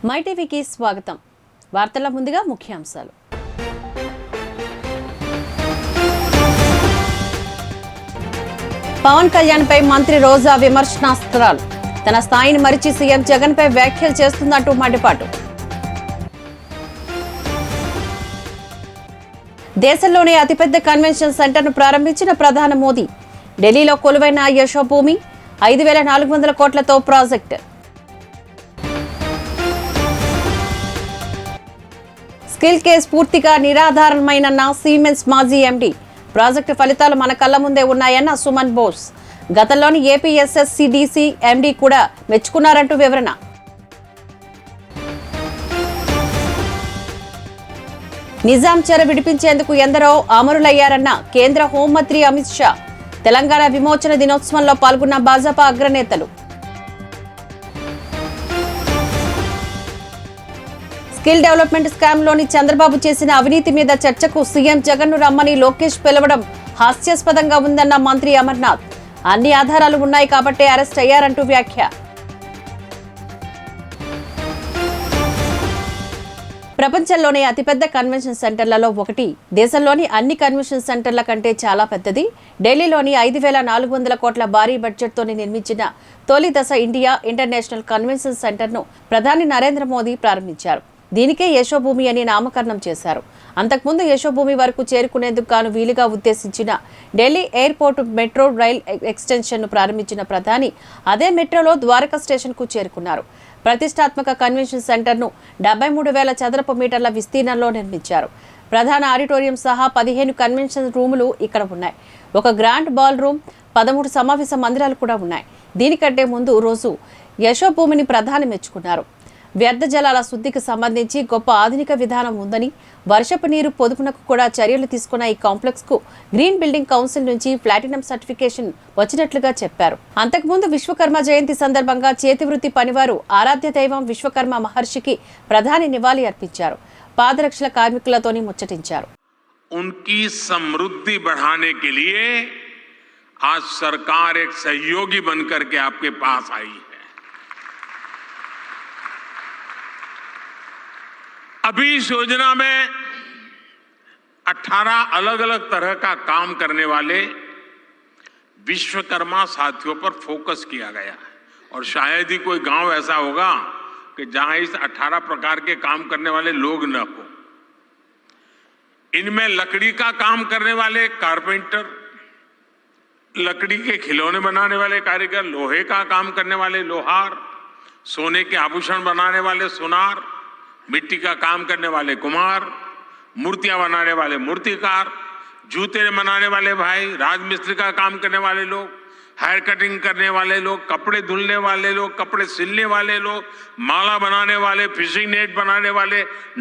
My టీవీకి స్వాగతం. వార్తల ముందుగా ముఖ్యాంశాలు. పవన్ కళ్యాణ్ పై మంత్రి రోజా విమర్శనాస్త్రాలు. తన స్థాయిని మరిచి సీఎం జగన్ పై వ్యాఖ్యలు చేస్తుందంటూ మండిపాటు. దేశంలోనే అతిపెద్ద కన్వెన్షన్ సెంటర్ను ప్రారంభించిన ప్రధాని మోదీ. ఢిల్లీలో కొలువైన యశోభూమి 5,400 కోట్లతో ప్రాజెక్టు. స్కిల్ కేస్ పూర్తిగా నిరాధారమైనన్న సిమెన్స్ మాజీ ఎండీ. ప్రాజెక్టు ఫలితాలు మన కళ్ల ముందే ఉన్నాయన్న సుమన్ బోస్. గతంలోని ఏపీఎస్ఎస్సిడిసి ఎండీ కూడా మెచ్చుకున్నారంటూ వివరణ. నిజాం చెర విడిపించేందుకు ఎందరో అమరులయ్యారన్న కేంద్ర హోంమంత్రి అమిత్ షా. తెలంగాణ విమోచన దినోత్సవంలో పాల్గొన్న భాజపా అగ్రనేతలు. స్కిల్ డెవలప్మెంట్ స్కామ్ లోని చంద్రబాబు చేసిన అవినీతి మీద చర్చకు సీఎం జగన్ ను రమ్మని లోకేష్ పిలవడం హాస్యాస్పదంగా ఉందన్న మంత్రి అమర్నాథ్. అన్ని ఆధారాలు ఉన్నాయి కాబట్టే అరెస్ట్ అయ్యారంటూ వ్యాఖ్య. ప్రపంచంలోనే అతిపెద్ద కన్వెన్షన్ సెంటర్లలో ఒకటి, దేశంలోని అన్ని కన్వెన్షన్ సెంటర్ల కంటే చాలా పెద్దది. ఢిల్లీలోని 5,400 కోట్ల భారీ బడ్జెట్తోనే నిర్మించిన తొలి దశ ఇండియా ఇంటర్నేషనల్ కన్వెన్షన్ సెంటర్ను ప్రధాని నరేంద్ర మోదీ ప్రారంభించారు. దీనికే యశోభూమి అని నామకరణం చేశారు. అంతకుముందు యశోభూమి వరకు చేరుకునేందుకు గాను వీలుగా ఉద్దేశించిన ఢిల్లీ ఎయిర్పోర్టు మెట్రో రైల్ ఎక్స్టెన్షన్ను ప్రారంభించిన ప్రధాని అదే మెట్రోలో ద్వారకా స్టేషన్కు చేరుకున్నారు. ప్రతిష్టాత్మక కన్వెన్షన్ సెంటర్ను 73,000 చదరపు మీటర్ల విస్తీర్ణంలో నిర్మించారు. ప్రధాన ఆడిటోరియం సహా 15 కన్వెన్షన్ రూములు ఇక్కడ ఉన్నాయి. ఒక గ్రాండ్ బాల్ రూమ్, 13 సమావేశ మందిరాలు కూడా ఉన్నాయి. దీనికంటే ముందు రోజు యశోభూమిని ప్రధాని మెచ్చుకున్నారు. వ్యర్థ జలాల శుద్ధికి సంబంధించి గొప్ప ఆధునిక విధానం ఉందని, వర్షపు నీరు పొదుపునకు కూడా చర్యలు తీసుకున్న ఈ కాంప్లెక్స్ కు గ్రీన్ బిల్డింగ్ కౌన్సిల్ నుంచి ప్లాటినం సర్టిఫికేషన్ వచ్చినట్లుగా చెప్పారు. అంతకుముందు విశ్వకర్మ జయంతి సందర్భంగా చేతివృత్తి పనివారు ఆరాధ్య దైవం విశ్వకర్మ మహర్షికి ప్రధాని నివాళి అర్పించారు. పాదరక్షల కార్మికులతోని ముచ్చటించారు. उनकी समृद्धि बढ़ाने के लिए आज सरकार एक सहयोगी बनकर के आपके पास आई है। अभी इस योजना में 18 अलग अलग तरह का काम करने वाले विश्वकर्मा साथियों पर फोकस किया गया है। और शायद ही कोई गांव ऐसा होगा कि जहां इस 18 प्रकार के काम करने वाले लोग न हो। इनमें लकड़ी का काम करने वाले कारपेंटर, लकड़ी के खिलौने बनाने वाले कारीगर, लोहे का काम करने वाले लोहार, सोने के आभूषण बनाने वाले सुनार, मिट्टी का काम करने वाले कुम्हार, मूर्तियां बनाने वाले मूर्तिकार, जूते बनाने वाले भाई, राजमिस्त्री का काम करने वाले लोग, हेयर कटिंग करने वाले लोग, कपड़े धुलने वाले लोग, कपड़े सिलने वाले लोग, माला बनाने वाले, फिशिंग नेट बनाने वाले,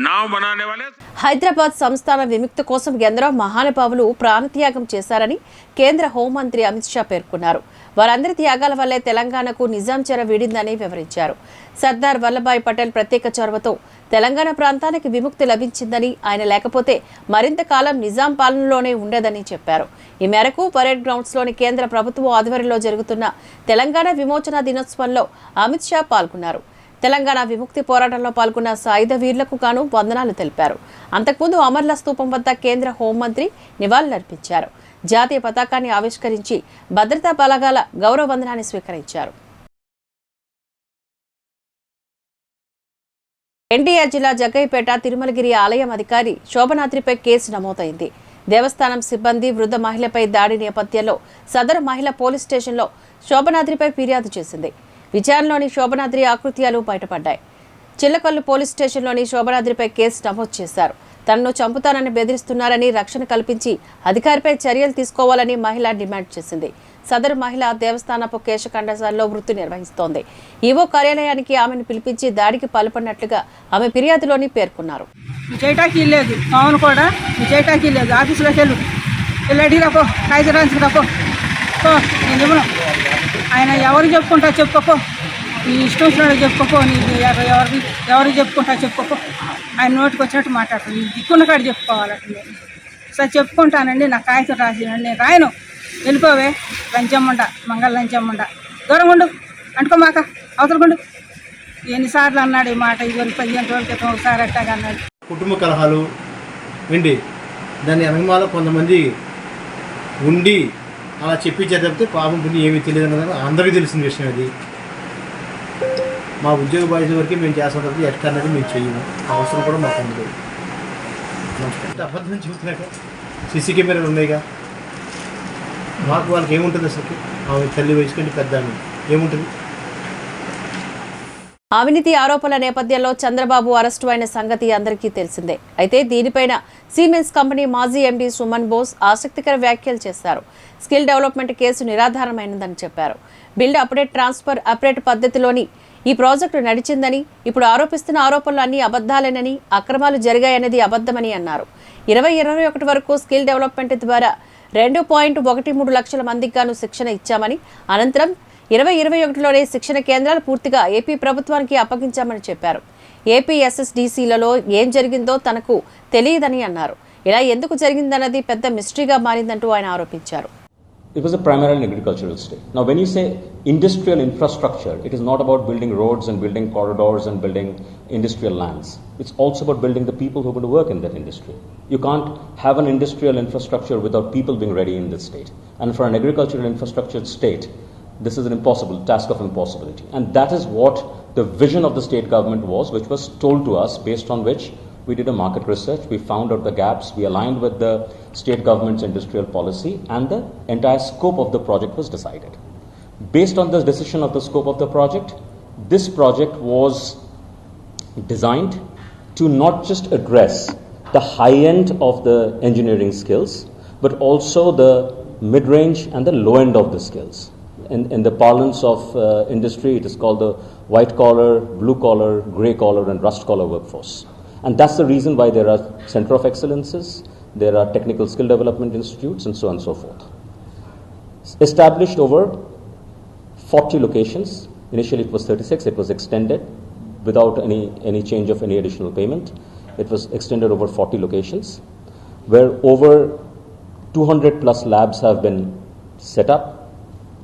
नाव बनाने वाले. హైదరాబాద్ సంస్థాన విముక్తి కోసం ఎందరో మహానుభావులు ప్రాణత్యాగం చేశారని కేంద్ర హోంమంత్రి అమిత్ షా పేర్కొన్నారు. వారందరి త్యాగాల వల్లే తెలంగాణకు నిజాం చెర వీడిందని వివరించారు. సర్దార్ వల్లభాయ్ పటేల్ ప్రత్యేక చొరవతో తెలంగాణ ప్రాంతానికి విముక్తి లభించిందని, ఆయన లేకపోతే మరింత కాలం నిజాం పాలనలోనే ఉండేదని చెప్పారు. ఈ మేరకు పరేడ్ గ్రౌండ్స్లోని కేంద్ర ప్రభుత్వ ఆధ్వర్యంలో జరుగుతున్న తెలంగాణ విమోచన దినోత్సవంలో అమిత్ షా పాల్గొన్నారు. తెలంగాణ విముక్తి పోరాటంలో పాల్గొన్న సాయుధ వీరులకు గాను వందనాలు తెలిపారు. అంతకుముందు అమర్ల స్తూపం వద్ద కేంద్ర హోంమంత్రి నివాళులర్పించారు. జాతీయ పతాకాన్ని ఆవిష్కరించి భద్రతా బలగాల గౌరవ వందనాన్ని స్వీకరించారు. ఎన్టీఆర్ జిల్లా జగ్గయ్యపేట తిరుమలగిరి ఆలయం అధికారి శోభనాద్రిపై కేసు నమోదైంది. దేవస్థానం సిబ్బంది వృద్ధ మహిళపై దాడి నేపథ్యంలో సదరు మహిళ పోలీస్ స్టేషన్లో శోభనాద్రిపై ఫిర్యాదు చేసింది. విచారణలోని శోభనాద్రి ఆకృత్యాలు బయటపడ్డాయి. చిల్లకల్లు పోలీస్ స్టేషన్లోని శోభనాద్రిపై కేసు నమోదు చేశారు. తనను చంపుతానని బెదిరిస్తున్నారని, రక్షణ కల్పించి అధికారిపై చర్యలు తీసుకోవాలని మహిళ డిమాండ్ చేసింది. సదరు మహిళ దేవస్థానపు కేశఖండసాలలో వృత్తి నిర్వహిస్తోంది. ఈవో కార్యాలయానికి ఆమెను పిలిపించి దాడికి పాల్పడినట్లుగా ఆమె ఫిర్యాదులోని పేర్కొన్నారు. ఆయన ఎవరు చెప్పుకుంటా చెప్పుకో, నీ ఇష్టం వచ్చినట్టు చెప్పుకో, నీకు ఎవరు చెప్పుకుంటా చెప్పుకో, ఆయన నోటికి వచ్చినట్టు మాట్లాడుతుంది. నీ దిక్కున్న కాడ చెప్పుకోవాలంటే నేను సరే చెప్పుకుంటానండి, నా కాగితం రాసినండి, నేను రాయను, వెళ్ళిపోవే లంచమ్మంట, మంగళ లంచమ్మంట, దూరం ఉండు, అంటుకోమాక, అవతలకుండు, ఎన్నిసార్లు అన్నాడు ఈ మాట, ఇవన్నీ 15 రోజుల క్రితం ఒకసారి అట్టాగా అన్నాడు. కుటుంబ కలహాలు ఏంటి దాని వెనకమాల కొంతమంది ఉండి అలా చెప్పించారు తప్పితే పాపం పుణ్యం ఏమీ తెలియదు అన్నది అందరికీ తెలిసిన విషయం. అది మా ఉద్యోగ బాధ్యత వరకు మేము చేస్తాం తప్పితే ఎట్లా అనేది మేము చెయ్యము, అవసరం కూడా మాకు ఉండదు. అబద్ధం చెబుతున్నాక సీసీ కెమెరాలు ఉన్నాయిగా, మాకు వాళ్ళకి ఏముంటుంది అసలు? ఆమె తల్లి వయసు కంటే పెద్ద ఆమె ఏముంటుంది? అవినీతి ఆరోపణల నేపథ్యంలో చంద్రబాబు అరెస్టు అయిన సంగతి అందరికీ తెలిసిందే. అయితే దీనిపైన సిమెన్స్ కంపెనీ మాజీ ఎండీ సుమన్ బోస్ ఆసక్తికర వ్యాఖ్యలు చేశారు. స్కిల్ డెవలప్మెంట్ కేసు నిరాధారమైనదని చెప్పారు. బిల్డ్ అప్డేట్ ట్రాన్స్ఫర్ అప్డేట్ పద్ధతిలోని ఈ ప్రాజెక్టు నడిచిందని, ఇప్పుడు ఆరోపిస్తున్న ఆరోపణలు అన్ని అబద్దాలేనని, అక్రమాలు జరిగాయనేది అబద్దమని అన్నారు. 2021 వరకు స్కిల్ డెవలప్మెంట్ ద్వారా 2.13 లక్షల మందికి గాను శిక్షణ ఇచ్చామని, అనంతరం 2021లోనే శిక్షణ కేంద్రాలు పూర్తిగా ఏపీ ప్రభుత్వానికి అప్పగించామని చెప్పారు. ఏపీ SSDCలలో ఏం జరిగిందో తనకు తెలియదని అన్నారు. ఇలా ఎందుకు జరిగిందన్నది పెద్ద మిస్టరీగా మారిందంటూ ఆయన ఆరోపించారు. It was a primarily agricultural state. Now, when you say industrial infrastructure, it is not about building roads and building corridors and building industrial lands. It's also about building the people who are going to work in that industry. You can't have an industrial infrastructure without people being ready in this state. And for an agricultural infrastructure state, this is an impossible task of impossibility. And that is what the vision of the state government was, which was told to us, based on which we did a market research, we found out the gaps, we aligned with the state government's industrial policy, and the entire scope of the project was decided. Based on this decision of the scope of the project, this project was designed to not just address the high end of the engineering skills, but also the mid-range and the low end of the skills. In the parlance of industry, it is called the white collar, blue collar, grey collar, and rust collar workforce. And that's the reason why there are Center of Excellences, there are Technical Skill Development Institutes, and so on and so forth. Established over 40 locations. Initially it was 36, it was extended without any change of any additional payment. It was extended over 40 locations, where over 200 plus labs have been set up.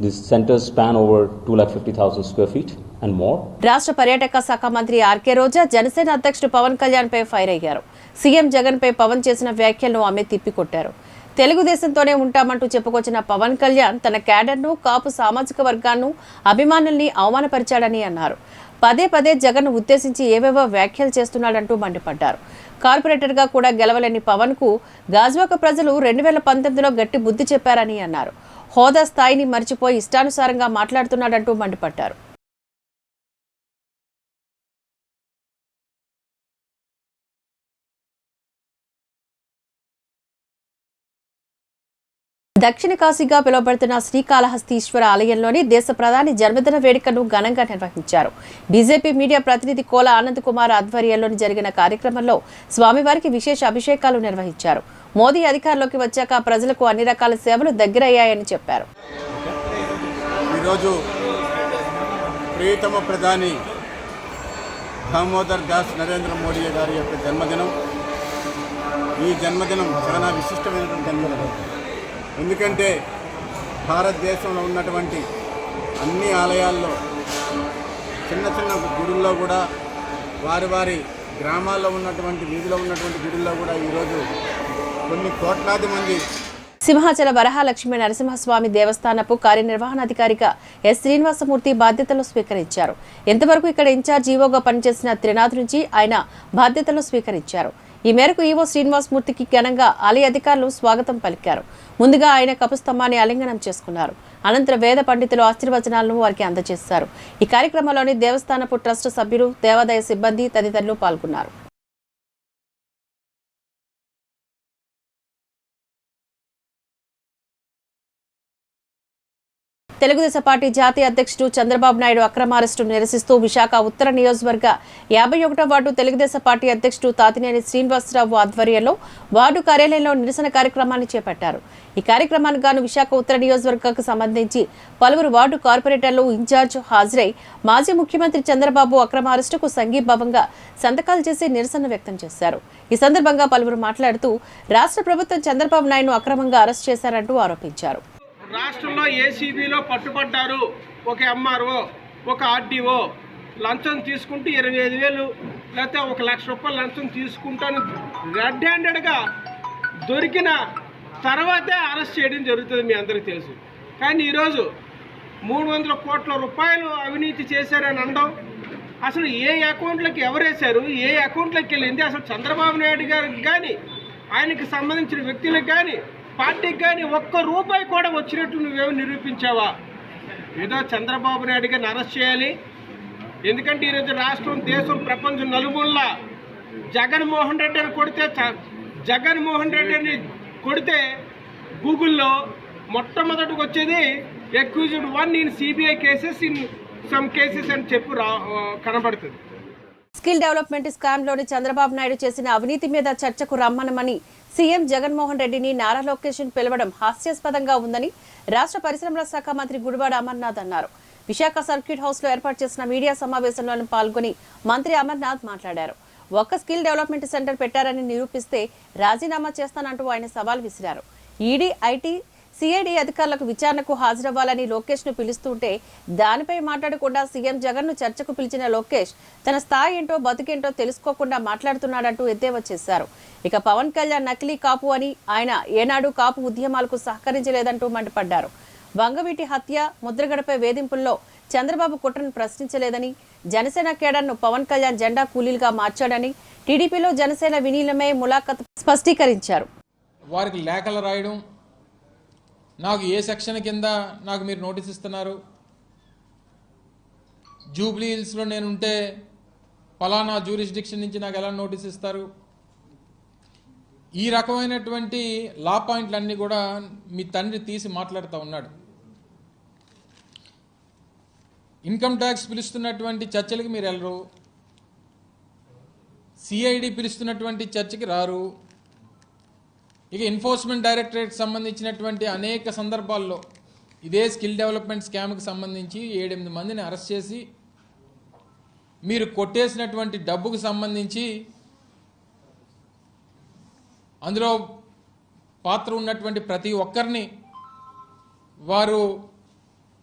These centers span over 250,000 square feet and more. రాష్ట్ర పర్యాటక శాఖ మంత్రి RK రోజా జనసేన అధ్యక్షుడు పవన్ కళ్యాణ్ పై fire అయ్యారు. CM Jagan పై పవన్ చేసిన వ్యాఖ్యలను ఆమె తిప్పికొట్టారు. తెలుగుదేశంతోనే ఉంటామంటూ చెప్పుకొచ్చిన పవన్ కళ్యాణ్ తన క్యాడర్ను, కాపు సామాజిక వర్గాన్ని, అభిమానుల్ని అవమానపరిచాడని అన్నారు. పదే పదే జగన్ ఉద్దేశించి ఏవేవో వ్యాఖ్యలు చేస్తున్నాడంటూ మండిపడ్డారు. కార్పొరేటర్గా కూడా గెలవలేని పవన్ కు గాజువాక ప్రజలు 2019లో గట్టి బుద్ధి చెప్పారని అన్నారు. హోదా స్థాయిని మర్చిపోయి ఇష్టానుసారంగా మాట్లాడుతున్నాడంటూ మండిపడ్డారు. దక్షిణ కాశీగా పిలువబడుతున్న శ్రీకాళహస్తీశ్వర ఆలయంలోని దేశ ప్రధాని జన్మదిన వేడుకను ఘనంగా నిర్వహించారు. బీజేపీ మీడియా ప్రతినిధి కోల ఆనంద్ కుమార్ ఆధ్వర్యంలోని జరిగిన కార్యక్రమంలో స్వామివారికి విశేష అభిషేకాలు నిర్వహించారు. మోదీ అధికారంలోకి వచ్చాక ప్రజలకు అన్ని రకాల సేవలు దగ్గరయ్యాయని చెప్పారు. ఈరోజు ప్రియతమ ప్రధాని దామోదర్ దాస్ నరేంద్ర మోడీ గారి యొక్క జన్మదినం. ఈ జన్మదినం చాలా విశిష్టమైనటువంటి జన్మదినం. ఎందుకంటే భారతదేశంలో ఉన్నటువంటి అన్ని ఆలయాల్లో, చిన్న చిన్న గుడుల్లో కూడా, వారి గ్రామాల్లో ఉన్నటువంటి వీధిలో ఉన్నటువంటి గుడుల్లో కూడా ఈరోజు కొన్ని కోట్లాది మంది. సింహాచల వరహాలక్ష్మి నరసింహస్వామి దేవస్థానపు కార్యనిర్వహణాధికారిగా ఎస్ శ్రీనివాసమూర్తి బాధ్యతలు స్వీకరించారు. ఇంతవరకు ఇక్కడ ఇన్ఛార్జ్ ఈవోగా పనిచేసిన త్రినాథ్ నుంచి ఆయన బాధ్యతలు స్వీకరించారు. ఈ మేరకు ఈవో శ్రీనివాసమూర్తికి ఘనంగా ఆలయ అధికారులు స్వాగతం పలికారు. ముందుగా ఆయన కపుస్తంభాన్ని ఆలింగనం చేసుకున్నారు. అనంతరం వేద పండితులు ఆశీర్వచనాలను వారికి అందజేశారు. ఈ కార్యక్రమంలోని దేవస్థానపు ట్రస్ట్ సభ్యులు, దేవాదాయ సిబ్బంది తదితరులు పాల్గొన్నారు. తెలుగుదేశం పార్టీ జాతీయ అధ్యక్షుడు చంద్రబాబు నాయుడు అక్రమ అరెస్టును నిరసిస్తూ విశాఖ ఉత్తర నియోజకవర్గ 51వ వార్డు తెలుగుదేశం పార్టీ అధ్యక్షుడు తాతినేని శ్రీనివాసరావు ఆధ్వర్యంలో వార్డు కార్యాలయంలో నిరసన కార్యక్రమాన్ని చేపట్టారు. ఈ కార్యక్రమానికి గాను విశాఖ ఉత్తర నియోజకవర్గకు సంబంధించి పలువురు వార్డు కార్పొరేటర్లు, ఇన్ఛార్జ్ హాజరై మాజీ ముఖ్యమంత్రి చంద్రబాబు అక్రమ అరెస్టుకు సంఘీభావంగా సంతకాలు చేసి నిరసన వ్యక్తం చేశారు. ఈ సందర్భంగా పలువురు మాట్లాడుతూ రాష్ట్ర ప్రభుత్వం చంద్రబాబు నాయుడును అక్రమంగా అరెస్ట్ చేశారంటూ ఆరోపించారు. రాష్ట్రంలో ఏసీబీలో పట్టుబడ్డారు ఒక ఎంఆర్ఓ, ఒక ఆర్డీఓ, లంచం తీసుకుంటూ 25,000 లేకపోతే 1,00,000 రూపాయలు లంచం తీసుకుంటాను రెడ్ హ్యాండెడ్గా దొరికిన తర్వాతే అరెస్ట్ చేయడం జరుగుతుంది, మీ అందరికీ తెలుసు. కానీ ఈరోజు 300 కోట్ల రూపాయలు అవినీతి చేశారని అనడం, అసలు ఏ అకౌంట్లకి ఎవరేశారు, ఏ అకౌంట్లోకి వెళ్ళింది, అసలు చంద్రబాబు నాయుడు గారికి కానీ ఆయనకి సంబంధించిన వ్యక్తులకు కానీ పార్టీకి కానీ ఒక్క రూపాయి కూడా వచ్చినట్టు నువ్వేమో నిరూపించావా? ఏదో చంద్రబాబు నాయుడు గారిని అరెస్ట్ చేయాలి, ఎందుకంటే ఈరోజు రాష్ట్రం, దేశం, ప్రపంచం నలుమూలలా జగన్మోహన్ రెడ్డిని కొడితే గూగుల్లో మొట్టమొదటికి వచ్చేది accused 1 in CBI cases in some cases అని చెప్పి కనబడుతుంది. స్కిల్ డెవలప్మెంట్ స్కామ్లోని చంద్రబాబు నాయుడు చేసిన అవినీతి మీద చర్చకు రమ్మనమని సీఎం జగన్మోహన్ రెడ్డిని నారా లోకేష్ పిలవడం హాస్యాస్పదంగా ఉందని రాష్ట్ర పరిశ్రమల శాఖ మంత్రి గుడివాడ అమర్నాథ్ అన్నారు. విశాఖ సర్క్యూట్ హౌస్ లో ఏర్పాటు చేసిన మీడియా సమావేశంలో పాల్గొని మంత్రి అమర్నాథ్ మాట్లాడారు. ఒక్క స్కిల్ డెవలప్మెంట్ సెంటర్ పెట్టారని నిరూపిస్తే రాజీనామా చేస్తానంటూ ఆయన సవాల్ విసిరారు. ఈడీ, ఐటీ, సిఐడి అధికారులకు విచారణకు హాజరవ్వాలని లోకేష్ ను పిలుస్తుంటే దానిపై మాట్లాడకుండా సీఎం జగన్ ను చర్చకు పిలిచిన లోకేష్ తన స్థాయి ఏంటో బతుకేంటో తెలుసుకోకుండా మాట్లాడుతున్నాడంటూ ఎద్దేవా చేశారు. ఇక పవన్ కళ్యాణ్ నకిలీ కాపు అని, ఆయన ఏనాడు కాపు ఉద్యమాలకు సహకరించలేదంటూ మండిపడ్డారు. వంగవీటి హత్య, ముద్రగడపై వేధింపుల్లో చంద్రబాబు కుట్రను ప్రశ్నించలేదని, జనసేన కేడర్ను పవన్ కళ్యాణ్ జెండా కూలీలుగా మార్చాడని, టీడీపీలో జనసేన విలీనమే ములాఖత్ స్పష్టీకరించారు. వారికి లేఖలు రాయడం, నాకు ఏ సెక్షన్ కింద నాకు మీరు నోటీస్ ఇస్తున్నారు, జూబ్లీ హిల్స్లో నేనుంటే పలానా జ్యూరిస్డిక్షన్ నుంచి నాకు ఎలా నోటీస్ ఇస్తారు, ఈ రకమైనటువంటి లా పాయింట్లన్నీ కూడా మీ తండ్రి తీసి మాట్లాడుతూ ఉన్నాడు. ఇన్కమ్ ట్యాక్స్ పిలుస్తున్నటువంటి చర్చలకి మీరు వెళ్ళరు, సిఐడి పిలుస్తున్నటువంటి చర్చకి రారు. ఇక ఎన్ఫోర్స్మెంట్ డైరెక్టరేట్ సంబంధించినటువంటి అనేక సందర్భాల్లో ఇదే స్కిల్ డెవలప్మెంట్ స్కామ్కి సంబంధించి 7-8 మందిని అరెస్ట్ చేసి మీరు కొట్టేసినటువంటి డబ్బుకు సంబంధించి అందులో పాత్ర ఉన్నటువంటి ప్రతి ఒక్కరిని వారు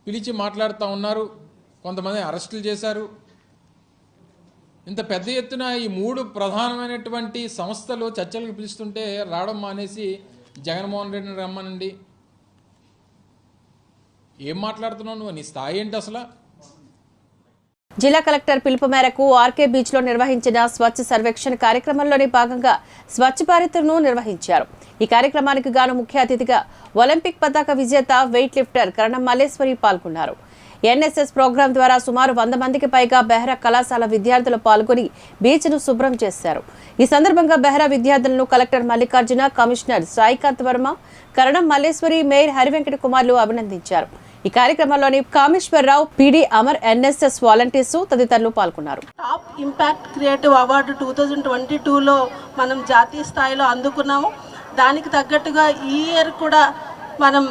పిలిచి మాట్లాడుతూ ఉన్నారు. కొంతమంది అరెస్టులు చేశారు. ఇంత పెద్ద ఎత్తున ఈ 3 ప్రధానమైనటువంటి సంస్థలు చర్చలకు పిలుస్తుంటే రావడం మానేసి జగన్మోహన్ రెడ్డిని రమ్మనండి. ఏం మాట్లాడుతున్నావు నువ్వు? నీ స్థాయి ఏంటి అసలు? జిల్లా కలెక్టర్ పిలుపు మేరకు ఆర్కే బీచ్ లో నిర్వహించిన స్వచ్ఛ సర్వేక్షణ కార్యక్రమంలోని భాగంగా స్వచ్ఛ భారత్ను నిర్వహించారు. ఈ కార్యక్రమానికి గాను ముఖ్య అతిథిగా ఒలింపిక్ పతాక విజేత వెయిట్ లిఫ్టర్ కరణం మల్లేశ్వరి పాల్గొన్నారు. ఎన్ఎస్ఎస్ ప్రోగ్రాం ద్వారా సుమారు 100 మందికి పైగా బెహ్రా కళాశాల విద్యార్థులు పాల్గొని బీచ్ ను శుభ్రం చేశారు. ఈ సందర్భంగా బెహ్రా విద్యార్థులను collector Mallikarjuna, commissioner Saikanth Varma, Karanam Malleswari, mayor Harivenkata కుమార్లు అభినందించారు. ఈ కార్యక్రమంలోని Kameswararao, PD Amar, NSS volunteers తదితరులు పాల్గొన్నారు. టాప్ ఇంపాక్ట్ క్రియేటివ్ అవార్డు 2022లో మనం జాతీయ స్థాయిలో అందుకున్నాము. దానికి తగ్గట్టుగా ఈ ఇయర్ కూడా మనం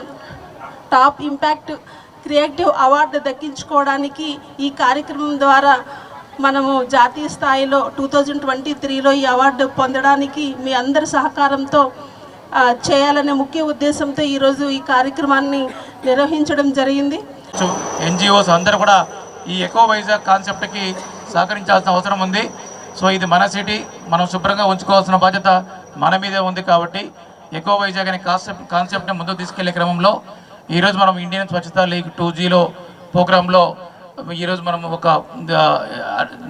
టాప్ ఇంపాక్ట్ క్రియేటివ్ అవార్డు దక్కించుకోవడానికి ఈ కార్యక్రమం ద్వారా మనము జాతీయ స్థాయిలో 2023లో ఈ అవార్డు పొందడానికి మీ అందరి సహకారంతో చేయాలనే ముఖ్య ఉద్దేశంతో ఈరోజు ఈ కార్యక్రమాన్ని నిర్వహించడం జరిగింది. ఎన్జిఓస్ అందరూ కూడా ఈ ఎకో వైజాగ్ కాన్సెప్ట్కి సహకరించాల్సిన అవసరం ఉంది. సో ఇది మన సిటీ, మనం శుభ్రంగా ఉంచుకోవాల్సిన బాధ్యత మన మీదే ఉంది. కాబట్టి ఎకో వైజాగ్ అనే కాన్సెప్ట్ని ముందుకు తీసుకెళ్లే క్రమంలో ఈరోజు మనం ఇండియన్ స్వచ్ఛతా లీగ్ 2Gలో ప్రోగ్రాంలో ఈరోజు మనం ఒక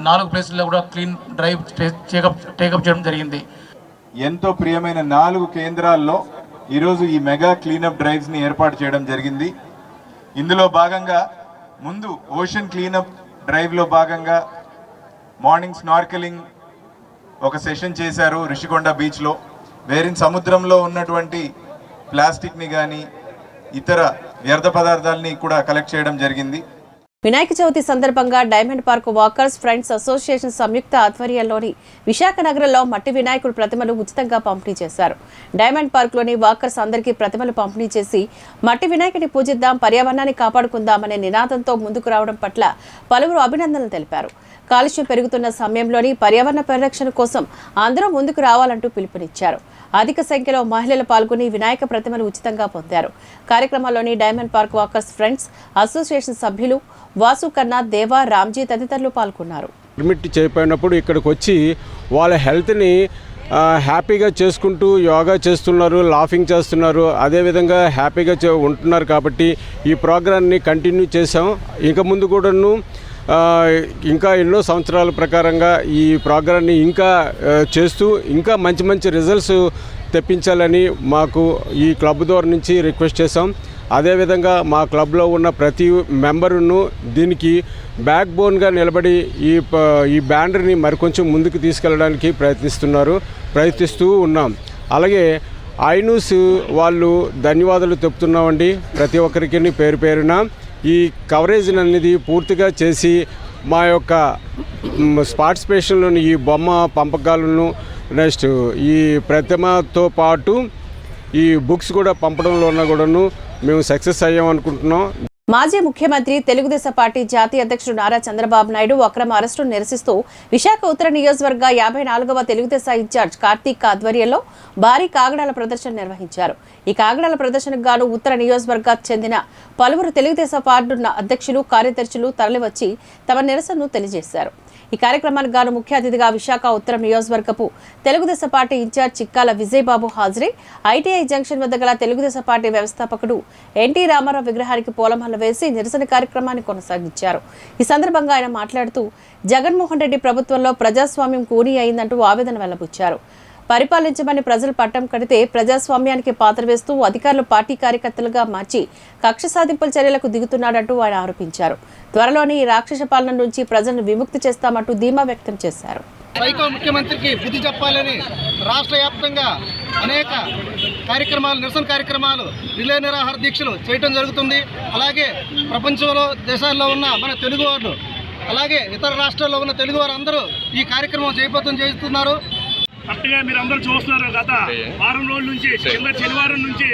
4 ప్లేసుల్లో కూడా క్లీన్ డ్రైవ్ టేకప్ చేయడం జరిగింది. ఎంతో ప్రియమైన 4 కేంద్రాల్లో ఈరోజు ఈ మెగా క్లీనప్ డ్రైవ్స్ని ఏర్పాటు చేయడం జరిగింది. ఇందులో భాగంగా ముందు ఓషన్ క్లీనప్ డ్రైవ్లో భాగంగా మార్నింగ్ స్నార్కెలింగ్ ఒక సెషన్ చేశారు రిషికొండ బీచ్లో. వేరిన్ సముద్రంలో ఉన్నటువంటి ప్లాస్టిక్ని కానీ ఇతర వ్యర్థ పదార్థాలని కూడా కలెక్ట్ చేయడం జరిగింది. వినాయక చవితి సందర్భంగా diamond park walkers friends association సంయుక్త ఆధ్వర్యంలోని విశాఖ నగరంలో మట్టి వినాయకుడు ప్రతిమలు ఉచితంగా పంపిణీ చేశారు. డైమండ్ పార్క్లోని వాకర్స్ అందరికీ ప్రతిమలు పంపిణీ చేసి మట్టి వినాయకుడిని పూజిద్దాం, పర్యావరణాన్ని కాపాడుకుందామనే నినాదంతో ముందుకు రావడం పట్ల పలువురు అభినందనలు తెలిపారు. కాలుష్యం పెరుగుతున్న సమయంలోని పర్యావరణ పరిరక్షణ కోసం అందరూ ముందుకు రావాలంటూ పిలుపునిచ్చారు. అధిక సంఖ్యలో మహిళలు పాల్గొని వినాయక ప్రతిమలు ఉచితంగా పొందారు. కార్యక్రమంలోని diamond park walkers friends association సభ్యులు, వాసు కన్నా, దేవా, రామ్జీ తదితరులు పాల్గొన్నారు. అడ్మిట్ చేయబడినప్పుడు ఇక్కడికి వచ్చి వాళ్ళ హెల్త్ని హ్యాపీగా చేసుకుంటూ యోగా చేస్తున్నారు, లాఫింగ్ చేస్తున్నారు, అదేవిధంగా హ్యాపీగా ఉంటున్నారు. కాబట్టి ఈ ప్రోగ్రాన్ని కంటిన్యూ చేసాం. ఇక ముందు కూడాను ఇంకా ఎన్నో సంవత్సరాల ప్రకారంగా ఈ ప్రోగ్రాన్ని ఇంకా చేస్తూ ఇంకా మంచి మంచి రిజల్ట్స్ తెప్పించాలని మాకు ఈ క్లబ్ ద్వారా నుంచి రిక్వెస్ట్ చేసాం. అదేవిధంగా మా క్లబ్లో ఉన్న ప్రతి మెంబరును దీనికి బ్యాక్ బోన్గా నిలబడి ఈ బ్యాండర్ని మరికొంచెం ముందుకు తీసుకెళ్ళడానికి ప్రయత్నిస్తూ ఉన్నాం. అలాగే ఐనూస్ వాళ్ళు ధన్యవాదాలు చెప్తున్నామండి ప్రతి ఒక్కరికి పేరు పేరున. ఈ కవరేజ్ అనేది పూర్తిగా చేసి మా యొక్క పార్టిసిపేషన్లోని ఈ బొమ్మ పంపకాలను నెక్స్ట్ ఈ ప్రతిమతో పాటు ఈ బుక్స్ కూడా పంపడంలో కూడాను మేము సక్సెస్ అయ్యామనుకుంటున్నాం. మాజీ ముఖ్యమంత్రి తెలుగుదేశం పార్టీ జాతీయ అధ్యక్షుడు నారా చంద్రబాబు నాయుడు అక్రమ అరెస్టును నిరసిస్తూ విశాఖ ఉత్తర నియోజకవర్గ 54వ తెలుగుదేశం ఇన్ఛార్జ్ కార్తీక్ ఆధ్వర్యంలో భారీ కాగడాల ప్రదర్శన నిర్వహించారు. ఈ కాగడాల ప్రదర్శనకు గాను ఉత్తర నియోజకవర్గానికి చెందిన పలువురు తెలుగుదేశం పార్టీ అధ్యక్షులు, కార్యదర్శులు తరలివచ్చి తమ నిరసనను తెలియజేశారు. ఈ కార్యక్రమానికి గాను ముఖ్య అతిథిగా విశాఖ ఉత్తర నియోజకవర్గపు తెలుగుదేశం పార్టీ ఇన్ఛార్జ్ చిక్కాల విజయబాబు హాజరై ఐటీఐ జంక్షన్ వద్ద గల తెలుగుదేశం పార్టీ వ్యవస్థాపకుడు ఎన్టీ రామారావు విగ్రహానికి పూలమాల వేసి నిరసన కార్యక్రమాన్ని కొనసాగించారు. ఈ సందర్భంగా ఆయన మాట్లాడుతూ జగన్మోహన్ రెడ్డి ప్రభుత్వంలో ప్రజాస్వామ్యం కూనీ అయిందంటూ ఆవేదన వెల్లబుచ్చారు. పరిపాలించమని ప్రజలు పట్టం కడితే ప్రజాస్వామ్యానికి పాత్ర వేస్తూ అధికారులు పార్టీ కార్యకర్తలుగా మార్చి కక్ష సాధింపుల చర్యలకు దిగుతున్నాడంటూ ఆయన ఆరోపించారు. త్వరలోనే ఈ రాక్షస పాలన నుంచి ప్రజలను విముక్తి చేస్తామంటూ ధీమా వ్యక్తం చేశారు. సైకో ముఖ్యమంత్రికి బుద్ధి చెప్పాలని రాష్ట్ర వ్యాప్తంగా అనేక కార్యక్రమాలు, నిరసన కార్యక్రమాలు, రిలే నిరాహార దీక్షలు చేయడం జరుగుతుంది. అలాగే ప్రపంచంలో దేశాల్లో ఉన్న మన తెలుగు వారు, అలాగే ఇతర రాష్ట్రాల్లో ఉన్న తెలుగు వారు అందరూ ఈ కార్యక్రమం జయప్రదం చేస్తున్నారు. కరెక్ట్గా మీరు అందరూ చూస్తున్నారు. గత వారం రోజుల నుంచి, కింద శనివారం నుంచి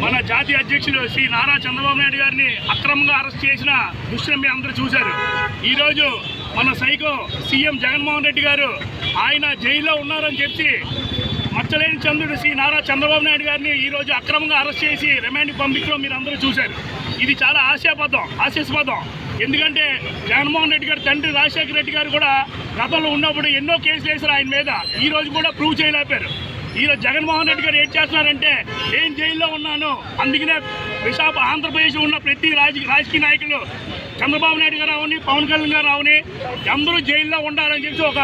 మన జాతీయ అధ్యక్షులు శ్రీ నారా చంద్రబాబు నాయుడు గారిని అక్రమంగా అరెస్ట్ చేసిన దృశ్యం మీరు అందరూ చూశారు. ఈరోజు మన సైకో సీఎం జగన్మోహన్ రెడ్డి గారు ఆయన జైల్లో ఉన్నారని చెప్పి మచ్చలేని చంద్రుడు శ్రీ నారా చంద్రబాబు నాయుడు గారిని ఈరోజు అక్రమంగా అరెస్ట్ చేసి రిమాండ్కి పంపించడం మీరు అందరూ చూశారు. ఇది చాలా హాస్యాస్పదం. ఎందుకంటే జగన్మోహన్ రెడ్డి గారి తండ్రి రాజశేఖర రెడ్డి గారు కూడా గతంలో ఉన్నప్పుడు ఎన్నో కేసులు వేశారు ఆయన మీద. ఈ రోజు కూడా ప్రూవ్ చేయలేపారు. ఈరోజు జగన్మోహన్ రెడ్డి గారు ఏం చేస్తున్నారంటే, నేను జైల్లో ఉన్నాను, అందుకనే ఆంధ్రప్రదేశ్లో ఉన్న ప్రతి రాజకీయ నాయకులు చంద్రబాబు నాయుడు గారు రావుని, పవన్ కళ్యాణ్ గారు రావుని అందరూ జైల్లో ఉండాలని చెప్పి ఒక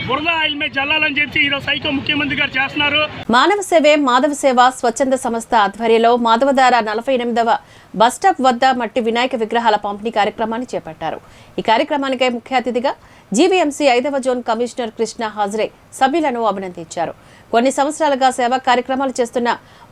బురద ఆయన మీద జల్లాలని చెప్పి ఈరోజు సైకో ముఖ్యమంత్రి గారు చేస్తున్నారు. మానవ సేవే మాధవ సేవ స్వచ్ఛంద సంస్థ ఆధ్వర్యంలో మాధవధార 48వ బస్టాప్ వద్ద మట్టి వినాయక విగ్రహాల పంపిణీ కార్యక్రమాన్ని చేపట్టారు. ఈ కార్యక్రమానికి ముఖ్య అతిథిగా జీవీఎంసీ 5వ జోన్ కమిషనర్ కృష్ణ హాజరై సభ్యులను అభినందించారు. కొన్ని సంవత్సరాలుగా సేవా కార్యక్రమాలు చేస్తున్న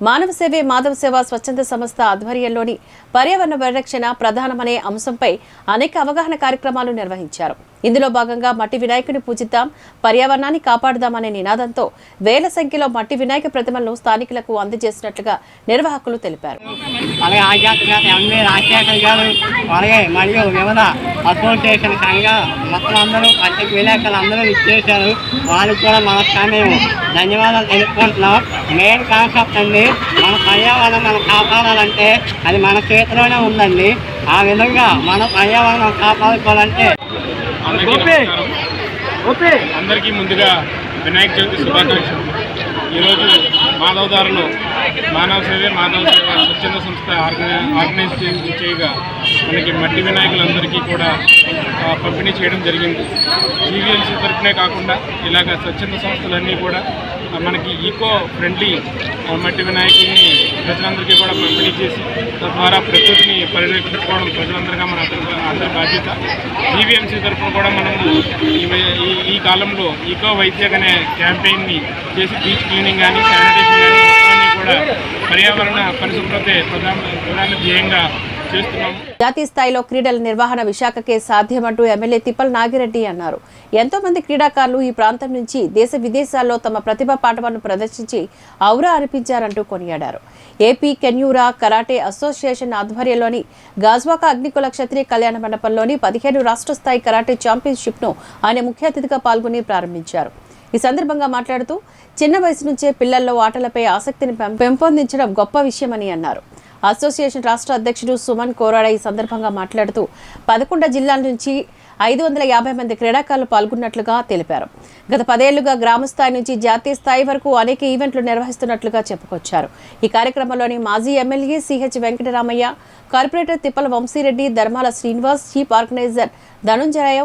మానవ సేవే మాధవ సేవ స్వచ్ఛంద సంస్థ ఆధ్వర్యంలోని పర్యావరణ పరిరక్షణ ప్రధానమనే అంశంపై అనేక అవగాహన కార్యక్రమాలు నిర్వహించారు. ఇందులో భాగంగా మట్టి వినాయకుని పూజిద్దాం, పర్యావరణాన్ని కాపాడుదామనే నినాదంతో వేల సంఖ్యలో మట్టి వినాయక ప్రతిమలను స్థానికులకు అందజేసినట్లుగా నిర్వాహకులు తెలిపారు. అసోసియేషన్ సంఘ మొత్తం అందరూ పత్రిక విలేకరులు అందరూ ఇచ్చేశారు. వాళ్ళకి కూడా మనస్కారం ధన్యవాదాలు తెలుపుకుంటున్నాం. మెయిన్ కాన్సెప్ట్ అండి, మన పర్యావరణం మనం కాపాడాలంటే అది మన చేతిలోనే ఉందండి. ఆ విధంగా మన పర్యావరణం కాపాడుకోవాలంటే అందరికీ ముందుగా వినాయక చవితి శుభాకాంక్షలు. ఈరోజు మాధవధారలో మానవ సేవ స్వచ్ఛంద సంస్థ ఆర్గనైజ్ చేయగా మనకి మట్టి వినాయకులందరికీ కూడా పంపిణీ చేయడం జరిగింది. జీవీఎంసీ తరఫునే కాకుండా ఇలాగ స్వచ్ఛంద సంస్థలన్నీ కూడా మనకి ఈకో ఫ్రెండ్లీ మట్టి వినాయకుల్ని ప్రజలందరికీ కూడా పంపిణీ చేసి తద్వారా ప్రకృతిని పరిరక్షించుకోవడం ప్రజలందరిగా మన అందరి బాధ్యత. జీవీఎంసీ తరఫున కూడా మనము ఈ కాలంలో ఈకో వైద్యక్ అనే క్యాంపెయిన్ని చేసి బీచ్ క్లీనింగ్ కానీ, శానిటేషన్ కానీ మొత్తాన్ని కూడా పర్యావరణ పరిశుభ్రతే ప్రధాన ధ్యేయంగా చేస్తున్నాము. జాతీయ స్థాయిలో క్రీడల నిర్వహణ విశాఖకే సాధ్యమంటూ ఎమ్మెల్యే తిప్పల్ నాగిరెడ్డి అన్నారు. ఎంతో మంది క్రీడాకారులు ఈ ప్రాంతం నుంచి దేశ విదేశాల్లో తమ ప్రతిభా పాఠవాలను ప్రదర్శించి ఔరా అనిపించారంటూ కొనియాడారు. ఏపీ కెన్యూరా కరాటే అసోసియేషన్ ఆధ్వర్యంలోని గాజ్వాక అగ్నికుల క్షత్రియ కళ్యాణ మండపంలోని 15 రాష్ట్ర స్థాయి కరాటే ఛాంపియన్షిప్ను ఆయన ముఖ్య అతిథిగా పాల్గొని ప్రారంభించారు. ఈ సందర్భంగా మాట్లాడుతూ చిన్న వయసు నుంచే పిల్లల్లో ఆటలపై ఆసక్తిని పెంపొందించడం గొప్ప విషయమని అన్నారు. అసోసియేషన్ రాష్ట్ర అధ్యక్షుడు సుమన్ కోరాడ ఈ సందర్భంగా మాట్లాడుతూ 11 జిల్లాల నుంచి 550 మంది క్రీడాకారులు పాల్గొన్నట్లుగా తెలిపారు. గత 10 ఏళ్లుగా గ్రామ స్థాయి నుంచి జాతీయ స్థాయి వరకు అనేక ఈవెంట్లు నిర్వహిస్తున్నట్లుగా చెప్పుకొచ్చారు. ఈ కార్యక్రమంలోని మాజీ ఎమ్మెల్యే సిహెచ్ వెంకటరామయ్య, కార్పొరేటర్ తిప్పల వంశీరెడ్డి, ధర్మాల శ్రీనివాస్, చీఫ్ ఆర్గనైజర్ ధనుంజయ,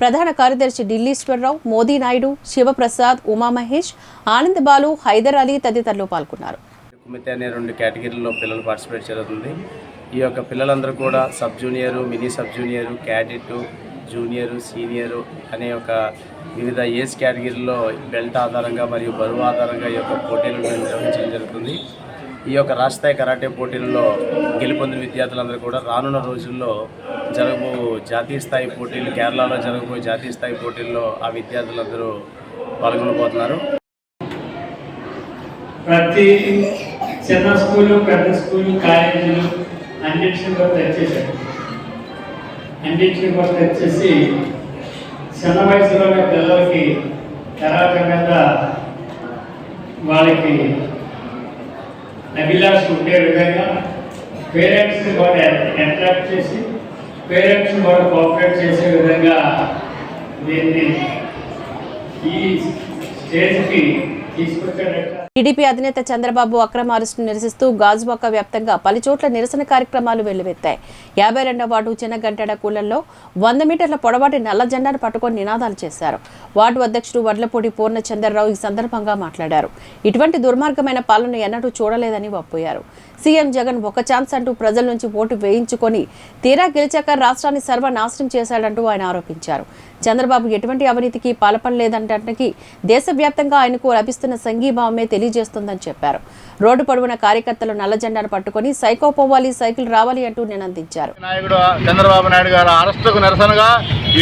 ప్రధాన కార్యదర్శి ఢిల్లీశ్వరరావు, మోదీ నాయుడు, శివప్రసాద్, ఉమామహేష్, ఆనంద్ బాలు, హైదర్ అలీ తదితరులు పాల్గొన్నారు. కుమితే అనే 2 కేటగిరీల్లో పిల్లలు పార్టిసిపేట్ జరుగుతుంది. ఈ యొక్క పిల్లలందరూ కూడా sub junior, mini sub junior, cadet, junior, senior అనే ఒక వివిధ ఏజ్ కేటగిరీలో బెల్ట్ ఆధారంగా మరియు బరువు ఆధారంగా ఈ యొక్క పోటీలను నిర్వహించడం జరుగుతుంది. ఈ యొక్క రాష్ట్రస్థాయి కరాటే పోటీలలో గెలుపొందిన విద్యార్థులందరూ కూడా రానున్న రోజుల్లో జరగబో జాతీయ స్థాయి పోటీలు, కేరళలో జరగబోయే జాతీయ స్థాయి పోటీల్లో ఆ విద్యార్థులందరూ పాల్గొనబోతున్నారు. ప్రతి చిన్న స్కూలు, పెద్ద స్కూలు, కాలేజీలు అన్నింటినీ కూడా తెచ్చేసారు. అన్నింటినీ కూడా తెచ్చేసి చిన్న వయసులోనే పిల్లలకి కరాటే మీద వాళ్ళకి అభిలాష ఉండే విధంగా పేరెంట్స్ని కూడా అట్రాక్ట్ చేసి పేరెంట్స్ని కూడా కోఆపరేట్ చేసే విధంగా దీన్ని ఈ స్టేజ్కి తీసుకొచ్చేటట్టు టీడీపీ అధినేత చంద్రబాబు అక్రమ అరెస్టును నిరసిస్తూ గాజువాక వ్యాప్తంగా పలు చోట్ల నిరసన కార్యక్రమాలు వెల్లువెత్తాయి. 52వ వార్డు చిన్నగంటెడ కూలల్లో 100 మీటర్ల పొడవాటి నల్ల జెండాను పట్టుకొని నినాదాలు చేశారు. వార్డు అధ్యక్షుడు వడ్లపూడి పూర్ణచంద్రరావు ఈ సందర్భంగా మాట్లాడారు. ఇటువంటి దుర్మార్గమైన పాలన ఎన్నడూ చూడలేదని వాపోయారు. సీఎం జగన్ ఒక ఛాన్స్ అంటూ ప్రజల నుంచి ఓటు వేయించుకొని తీరా గెలిచాక రాష్ట్రాన్ని సర్వనాశనం చేశాడంటూ ఆయన ఆరోపించారు. చంద్రబాబు ఎటువంటి అవినీతికి పాల్పడలేదంటానికి దేశవ్యాప్తంగా ఆయనకు లభిస్తున్న సంఘీభావమే తెలియజేస్తుందని చెప్పారు. రోడ్డు పొడవున కార్యకర్తలు నల్ల జెండాను పట్టుకొని సైకో పోవాలి, సైకిల్ రావాలి అంటూ నినందించారు. నాయకుడు చంద్రబాబు నాయుడు గారి అరెస్టుకు నిరసనగా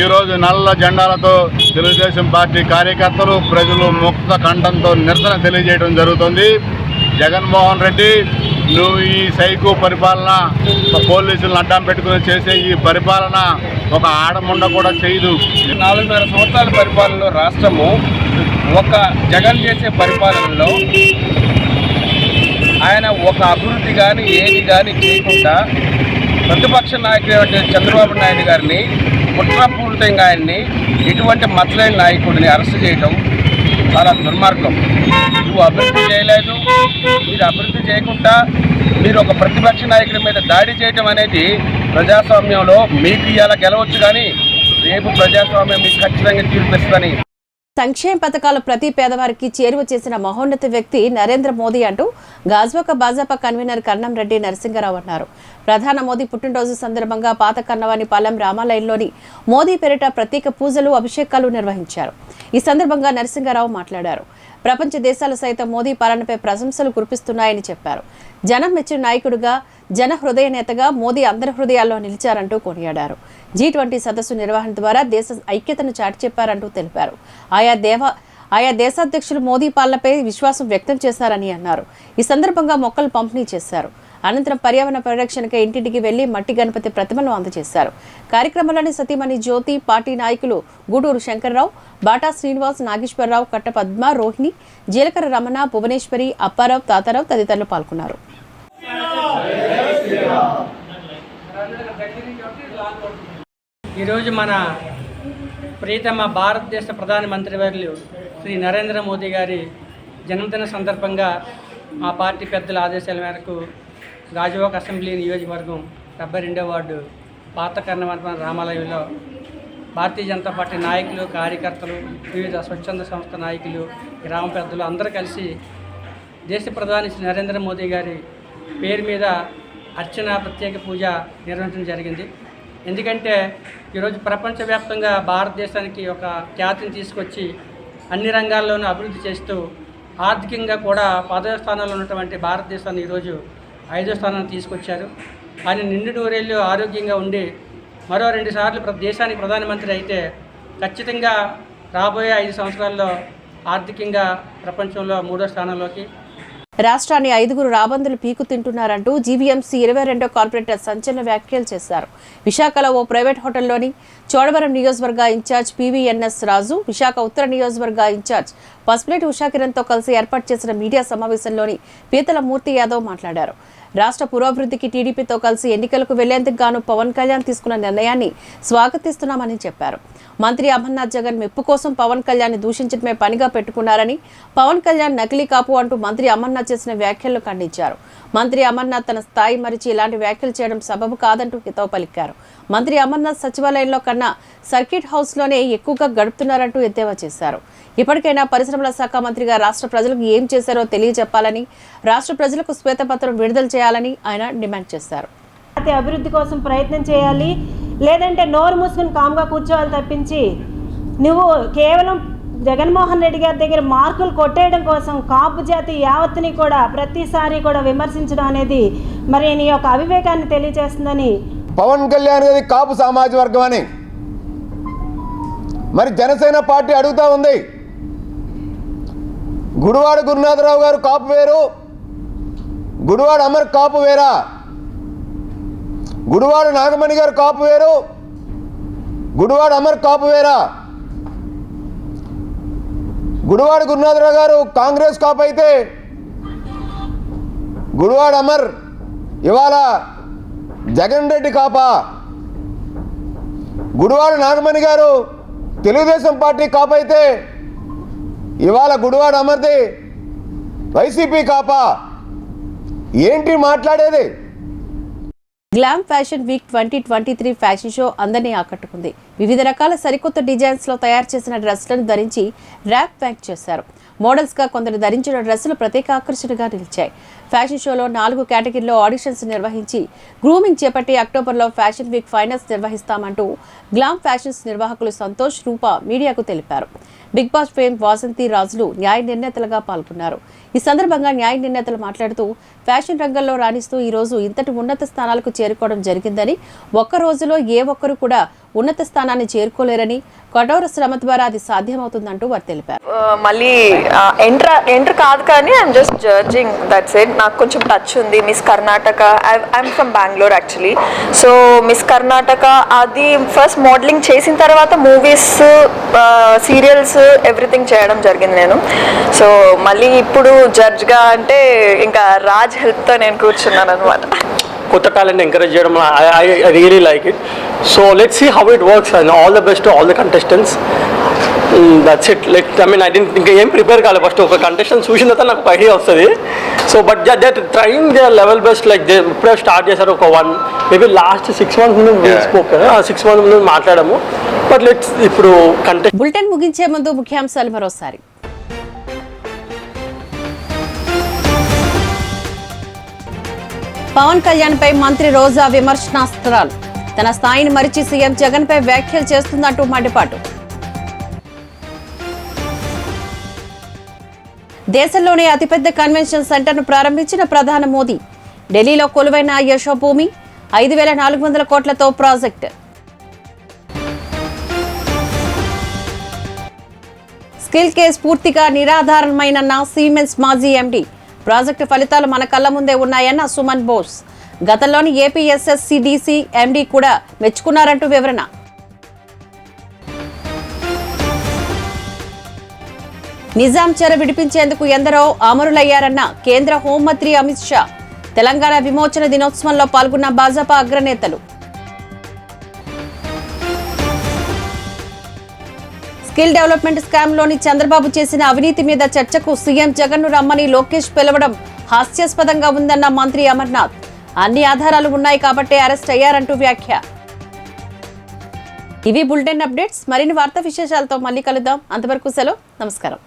ఈ రోజు నల్ల జెండాలతో తెలుగుదేశం పార్టీ కార్యకర్తలు, ప్రజలు ముక్త కంఠంతో నిరసన తెలియజేయడం జరుగుతుంది. జగన్మోహన్ రెడ్డి, నువ్వు ఈ సైకో పరిపాలన, పోలీసులను అడ్డం పెట్టుకుని చేసే ఈ పరిపాలన ఒక ఆడముండ కూడా చేయదు. 4.5 సంవత్సరాల పరిపాలనలో రాష్ట్రము ఒక జగన్ చేసే పరిపాలనలో ఆయన ఒక అభివృద్ధి కానీ ఏది కానీ చేయకుండా ప్రతిపక్ష నాయకుడు చంద్రబాబు నాయుడు గారిని కుట్రపూరితంగా ఆయన్ని ఇటువంటి మచ్చలేని నాయకుడిని అరెస్ట్ చేయడం చాలా దుర్మార్గం. నువ్వు అభివృద్ధి చేయలేదు, మీరు అభివృద్ధి చేయకుండా మీరు ఒక ప్రతిపక్ష నాయకుడి మీద దాడి చేయడం అనేది ప్రజాస్వామ్యంలో మీకు ఇవాళ గెలవచ్చు, కానీ రేపు ప్రజాస్వామ్యం మీకు ఖచ్చితంగా తీర్పిస్తుందని. సంక్షేమ పథకాలు ప్రతి పేదవారికి చేరువ చేసిన మహోన్నత వ్యక్తి నరేంద్ర మోదీ అంటూ గాజువాక భాజపా కన్వీనర్ కన్నం రెడ్డి నరసింగరావు అన్నారు. ప్రధాన మోదీ పుట్టినరోజు సందర్భంగా పాత కన్నవాని పాలెం రామాలయంలోని మోదీ పేరిట ప్రత్యేక పూజలు, అభిషేకాలు నిర్వహించారు. ఈ సందర్భంగా నరసింగరావు మాట్లాడారు. ప్రపంచ దేశాలు సైతం మోదీ పాలనపై ప్రశంసలు కురిపిస్తున్నాయని చెప్పారు. జనం మెచ్చిన నాయకుడిగా, జన హృదయ నేతగా మోదీ అందరి హృదయాల్లో నిలిచారంటూ కొనియాడారు. G20 సదస్సు నిర్వహణ ద్వారా దేశ ఐక్యతను చాటి చెప్పారంటూ తెలిపారు. ఆయా దేశాధ్యక్షులు మోదీ పాలనపై విశ్వాసం వ్యక్తం చేశారని అన్నారు. ఈ సందర్భంగా మొక్కలు పంపిణీ చేశారు. అనంతరం పర్యావరణ పరిరక్షణకు ఇంటింటికి వెళ్లి మట్టి గణపతి ప్రతిమను అందజేశారు. కార్యక్రమంలోని సతీమణి జ్యోతి, పార్టీ నాయకులు గూడూరు శంకర్రావు, బాటా శ్రీనివాస్, నాగేశ్వరరావు, కట్ట పద్మ, రోహిణి, జీలకర్ర రమణ, భువనేశ్వరి, అప్పారావు, తాతారావు తదితరులు పాల్గొన్నారు. ఈరోజు మన ప్రియతమ భారతదేశ ప్రధానమంత్రి వర్యులు శ్రీ నరేంద్ర మోదీ గారి జన్మదిన సందర్భంగా మా పార్టీ పెద్దల ఆదేశాల మేరకు గాజువాక అసెంబ్లీ నియోజకవర్గం 72వ వార్డు పాత కన్నవరం రామాలయంలో భారతీయ జనతా పార్టీ నాయకులు, కార్యకర్తలు, వివిధ స్వచ్ఛంద సంస్థ నాయకులు, గ్రామ పెద్దలు అందరూ కలిసి దేశ ప్రధాని శ్రీ నరేంద్ర మోదీ గారి పేరు మీద అర్చన, ప్రత్యేక పూజ నిర్వహించడం జరిగింది. ఎందుకంటే ఈరోజు ప్రపంచవ్యాప్తంగా భారతదేశానికి ఒక ఖ్యాతిని తీసుకొచ్చి అన్ని రంగాల్లోనూ అభివృద్ధి చేస్తూ ఆర్థికంగా కూడా 10వ స్థానంలో ఉన్నటువంటి భారతదేశాన్ని ఈరోజు 5వ స్థానాన్ని తీసుకొచ్చారు. ఆయన నిండు నూరేళ్ళు ఆరోగ్యంగా ఉండి మరో 2 సార్లు దేశానికి ప్రధానమంత్రి అయితే ఖచ్చితంగా రాబోయే 5 సంవత్సరాల్లో ఆర్థికంగా ప్రపంచంలో 3వ స్థానంలోకి. రాష్ట్రాన్ని 5గురు రాబందులు పీకు తింటున్నారంటూ జీవీఎంసీ 22వ కార్పొరేటర్ సంచలన వ్యాఖ్యలు చేశారు. విశాఖలో ఓ ప్రైవేట్ హోటల్లోని చోడవరం నియోజకవర్గ ఇన్ఛార్జ్ PVNS రాజు, విశాఖ ఉత్తర నియోజకవర్గ ఇన్ఛార్జ్ పసుపులేటి ఉషాకిరణ్తో కలిసి ఏర్పాటు చేసిన మీడియా సమావేశంలోని పీతల మూర్తి యాదవ్ మాట్లాడారు. రాష్ట్ర పురోభివృద్ధికి టీడీపీతో కలిసి ఎన్నికలకు వెళ్లేందుకు గాను పవన్ కళ్యాణ్ తీసుకున్న నిర్ణయాన్ని స్వాగతిస్తున్నామని చెప్పారు. మంత్రి అమర్నాథ్ జగన్ మెప్పు కోసం పవన్ కళ్యాణ్ దూషించడమే పనిగా పెట్టుకున్నారని, పవన్ కళ్యాణ్ నకిలీ కాపు అంటూ మంత్రి అమర్నాథ్ చేసిన వ్యాఖ్యలను ఖండించారు. మంత్రి అమర్నాథ్ తన స్థాయి మరిచి ఇలాంటి వ్యాఖ్యలు చేయడం సబబు కాదంటూ హితవు పలికారు. మంత్రి అమర్నాథ్ సచివాలయంలో కన్నా సర్కిట్ హౌస్లోనే ఎక్కువగా గడుపుతున్నారంటూ ఎద్దేవా చేశారు. ఇప్పటికైనా పరిశ్రమల శాఖ మంత్రిగా రాష్ట్ర ప్రజలకు ఏం చేశారో తెలియజెప్పాలని, రాష్ట్ర ప్రజలకు శ్వేతపత్రం విడుదల చేయాలని ఆయన డిమాండ్ చేశారు. అభివృద్ధి కోసం ప్రయత్నం చేయాలి, లేదంటే నోరు మూసుకుని కామ్గా కూర్చోవాలి తప్పించి నువ్వు కేవలం జగన్మోహన్ రెడ్డి గారి దగ్గర మార్కులు కొట్టేయడం కోసం కాపు జాతి యావత్తుని కూడా ప్రతిసారి కూడా విమర్శించడం అనేది మరి నీ యొక్క అవివేకాన్ని తెలియజేస్తుందని. పవన్ కళ్యాణ్ గారి కాపు సామాజిక వర్గం అని మరి జనసేన పార్టీ అడుగుతూ ఉంది. గుడివాడ గురునాథరావు గారు కాపు వేరు, గుడివాడ అమర్ కాపు వేరా? గుడివాడ నాగమణి గారు కాపు వేరు, గుడివాడ అమర్ కాపు వేరా? గుడివాడ గురునాథరావు గారు కాంగ్రెస్ కాపు అయితే గుడివాడ అమర్ ఇవాళ జగన్ రెడ్డి కాపా? గుడివాడ నాగమణి గారు తెలుగుదేశం పార్టీ కాపు అయితే ఇవాళ గుడివాడ అమర్ది వైసీపీ కాపా? ఏంటి మాట్లాడేది? Glam fashion week 2023 fashion show అందరినీ ఆకట్టుకుంది. వివిధ రకాల సరికొత్త డిజైన్స్లో తయారు చేసిన డ్రెస్లను ధరించి ర్యాప్ ప్యాక్ చేశారు. మోడల్స్గా కొందరు ధరించిన డ్రెస్సులు ప్రత్యేక ఆకర్షణగా నిలిచాయి. ఫ్యాషన్ షోలో 4 కేటగిరీలో ఆడిషన్స్ నిర్వహించి గ్రూమింగ్ చేపట్టి అక్టోబర్లో ఫ్యాషన్ వీక్ ఫైనల్స్ నిర్వహిస్తామంటూ గ్లామ్ ఫ్యాషన్స్ నిర్వాహకులు సంతోష్, రూప మీడియాకు తెలిపారు. బిగ్ బాస్ ఫేమ్ వాసంతి రాజులు న్యాయ నిర్ణేతలుగా పాల్గొన్నారు. ఈ సందర్భంగా న్యాయ నిర్ణేతలు మాట్లాడుతూ ఫ్యాషన్ రంగంలో రాణిస్తూ ఈరోజు ఇంతటి ఉన్నత స్థానాలకు చేరుకోవడం జరిగిందని, ఒక్క రోజులో ఏ ఒక్కరు కూడా ఉన్నత స్థానాన్ని చేరుకోలేరని, కఠోర శ్రమ ద్వారా అది సాధ్యమవుతుందంటూ వారు తెలిపారు. మళ్ళీ ఎంటర్ కాదు కానీ I'm just judging, that's it. నాకు కొంచెం టచ్ ఉంది. Miss Karnataka, I'm from Bengaluru actually. So miss Karnataka అది ఫస్ట్ మోడలింగ్ చేసిన తర్వాత మూవీస్, సీరియల్స్ ఎవ్రీథింగ్ చేయడం జరిగింది నేను. సో మళ్ళీ ఇప్పుడు జడ్జ్గా అంటే ఇంకా రాజ్ హెల్ప్తో నేను కూర్చున్నాను అనమాట. కొత్త టాలెంట్ ఎంకరేజ్ చేయడం I really like it. So let's see how it works and all the best to all the contestants. That's it. Like I mean ఇంకా ఏం ప్రిపేర్ కాలేదు. ఫస్ట్ ఒక కంటెస్టెంట్ చూసిన తర్వాత నాకు ఐడియా వస్తుంది. So but they are trying their level best. Like they ఇప్పుడే start చేశారు. ఒక మేబీ లాస్ట్ 6 months ముందు స్పోక్ కదా, 6 months ముందు మాట్లాడాము. బట్ లెట్స్ ఇప్పుడు కంటెస్ట్. బులెటిన్ ముగించే ముందు ముఖ్యాంశాలు మరోసారి. పవన్ కళ్యాణ్ పై మంత్రి రోజా విమర్శనాస్త్రాలు. తన స్థాయిని మరిచి సీఎం జగన్ పై వ్యాఖ్యలు చేస్తుందంటూ మండిపాటు. దేశంలోనే అతిపెద్ద కన్వెన్షన్ సెంటర్ను ప్రారంభించిన ప్రధాని మోదీ. ఢిల్లీలో కొలువైన యశోభూమి 5,400 కోట్లతో ప్రాజెక్ట్. స్కిల్ కేస్ పూర్తిగా నిరాధారమైనన్న సిమెన్స్ మాజీ ఎండీ. ప్రాజెక్టు ఫలితాలు మన కళ్ల ముందే ఉన్నాయన్న సుమన్ బోస్. గతంలోని ఏపీఎస్ఎస్సిడిసి ఎండీ కూడా మెచ్చుకున్నారంటూ వివరణ. నిజాం చెర విడిపించేందుకు ఎందరో అమరులయ్యారన్న కేంద్ర హోంమంత్రి అమిత్ షా. తెలంగాణ విమోచన దినోత్సవంలో పాల్గొన్న భాజపా అగ్రనేతలు. స్కిల్ డెవలప్మెంట్ స్కామ్లోని చంద్రబాబు చేసిన అవినీతి మీద చర్చకు సీఎం జగన్ను రమ్మని లోకేష్ పిలవడం హాస్యాస్పదంగా ఉందన్న మంత్రి అమర్నాథ్. అన్ని ఆధారాలు ఉన్నాయి కాబట్టే అరెస్ట్ అయ్యారంటూ వ్యాఖ్య. ఇవి బులెటిన్ అప్డేట్స్. మరిన్ని వార్తా విశేషాలతో మళ్ళీ కలుద్దాం. అంతవరకు సెలవు. నమస్కారం.